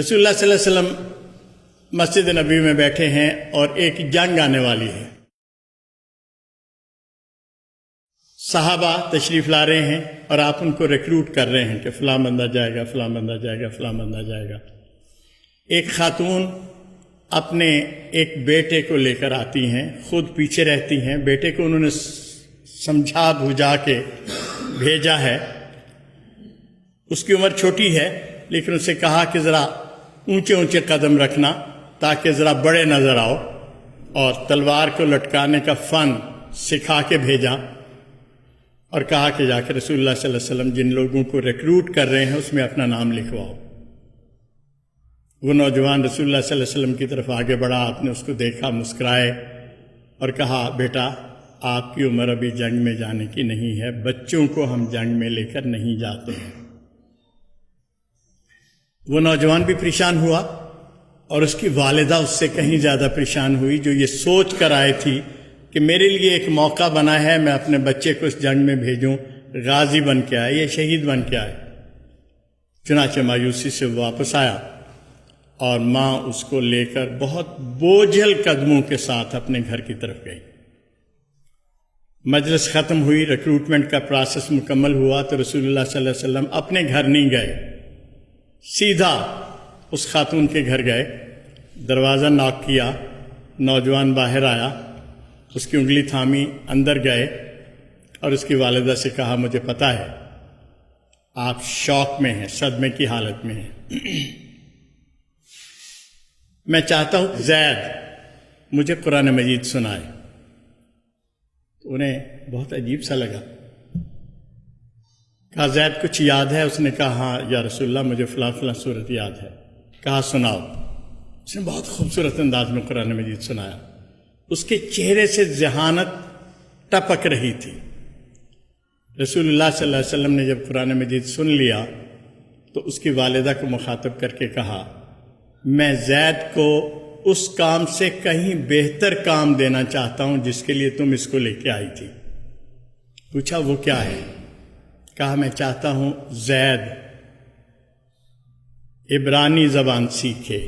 رسول اللہ صلی اللہ علیہ وسلم مسجد نبی میں بیٹھے ہیں اور ایک جنگ آنے والی ہے. صحابہ تشریف لا رہے ہیں اور آپ ان کو ریکروٹ کر رہے ہیں کہ فلاں بندہ جائے گا، فلاں بندہ جائے گا، فلاں بندہ جائے گا. ایک خاتون اپنے ایک بیٹے کو لے کر آتی ہیں، خود پیچھے رہتی ہیں. بیٹے کو انہوں نے سمجھا بجھا کے بھیجا ہے. اس کی عمر چھوٹی ہے لیکن اسے کہا کہ ذرا اونچے اونچے قدم رکھنا تاکہ ذرا بڑے نظر آؤ، اور تلوار کو لٹکانے کا فن سکھا کے بھیجا اور کہا کہ جا کے رسول اللہ صلی اللہ علیہ وسلم جن لوگوں کو ریکروٹ کر رہے ہیں اس میں اپنا نام لکھواؤ. وہ نوجوان رسول اللہ صلی اللہ علیہ وسلم کی طرف آگے بڑھا. آپ نے اس کو دیکھا، مسکرائے اور کہا بیٹا آپ کی عمر ابھی جنگ میں جانے کی نہیں ہے، بچوں کو ہم جنگ میں لے کر نہیں جاتے ہیں. وہ نوجوان بھی پریشان ہوا اور اس کی والدہ اس سے کہیں زیادہ پریشان ہوئی، جو یہ سوچ کر آئی تھی کہ میرے لیے ایک موقع بنا ہے، میں اپنے بچے کو اس جنگ میں بھیجوں، غازی بن کے آئے یا شہید بن کے آئے. چنانچہ مایوسی سے واپس آیا اور ماں اس کو لے کر بہت بوجھل قدموں کے ساتھ اپنے گھر کی طرف گئی. مجلس ختم ہوئی، ریکروٹمنٹ کا پروسیس مکمل ہوا تو رسول اللہ صلی اللہ علیہ وسلم اپنے گھر نہیں گئے، سیدھا اس خاتون کے گھر گئے. دروازہ ناک کیا، نوجوان باہر آیا، اس کی انگلی تھامی، اندر گئے اور اس کی والدہ سے کہا مجھے پتہ ہے آپ شوق میں ہیں، صدمے کی حالت میں ہیں، میں چاہتا ہوں زید مجھے قرآن مجید سنائے. انہیں بہت عجیب سا لگا. کہا زید کچھ یاد ہے؟ اس نے کہا ہاں یا رسول اللہ مجھے فلاں فلاں صورت یاد ہے. کہا سناؤ. اس نے بہت خوبصورت انداز میں قرآن مجید سنایا. اس کے چہرے سے ذہانت ٹپک رہی تھی. رسول اللہ صلی اللہ علیہ وسلم نے جب قرآن مجید سن لیا تو اس کی والدہ کو مخاطب کر کے کہا میں زید کو اس کام سے کہیں بہتر کام دینا چاہتا ہوں جس کے لیے تم اس کو لے کے آئی تھی. پوچھا وہ کیا ہے؟ کہا میں چاہتا ہوں زید عبرانی زبان سیکھے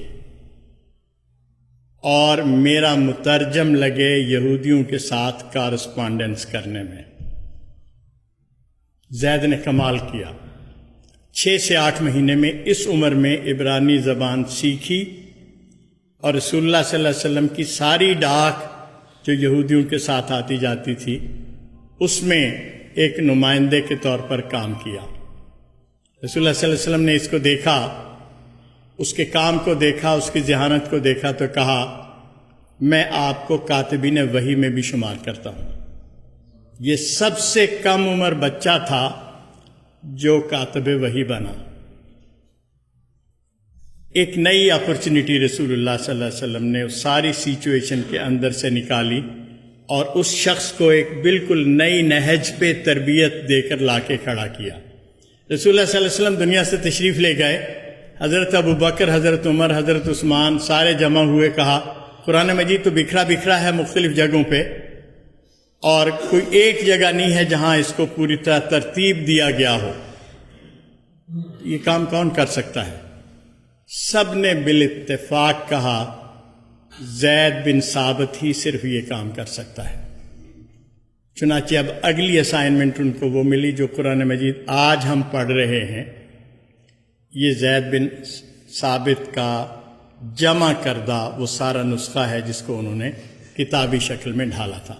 اور میرا مترجم لگے یہودیوں کے ساتھ کارسپونڈنس کرنے میں. زید نے کمال کیا. 6 سے 8 مہینے میں اس عمر میں عبرانی زبان سیکھی اور رسول اللہ صلی اللہ علیہ وسلم کی ساری ڈاک جو یہودیوں کے ساتھ آتی جاتی تھی اس میں ایک نمائندے کے طور پر کام کیا. رسول اللہ صلی اللہ علیہ وسلم نے اس کو دیکھا، اس کے کام کو دیکھا، اس کی ذہانت کو دیکھا تو کہا میں آپ کو کاتبین وحی میں بھی شمار کرتا ہوں. یہ سب سے کم عمر بچہ تھا جو کاتب وحی بنا. ایک نئی اپرچونٹی رسول اللہ صلی اللہ علیہ وسلم نے اس ساری سچویشن کے اندر سے نکالی اور اس شخص کو ایک بالکل نئی نہج پہ تربیت دے کر لا کے کھڑا کیا. رسول اللہ صلی اللہ علیہ وسلم دنیا سے تشریف لے گئے. حضرت ابو بکر، حضرت عمر، حضرت عثمان سارے جمع ہوئے. کہا قرآن مجید تو بکھرا بکھرا ہے مختلف جگہوں پہ اور کوئی ایک جگہ نہیں ہے جہاں اس کو پوری طرح ترتیب دیا گیا ہو. یہ کام کون کر سکتا ہے؟ سب نے بالاتفاق کہا زید بن ثابت ہی صرف یہ کام کر سکتا ہے. چنانچہ اب اگلی اسائنمنٹ ان کو وہ ملی جو قرآن مجید آج ہم پڑھ رہے ہیں. یہ زید بن ثابت کا جمع کردہ وہ سارا نسخہ ہے جس کو انہوں نے کتابی شکل میں ڈھالا تھا.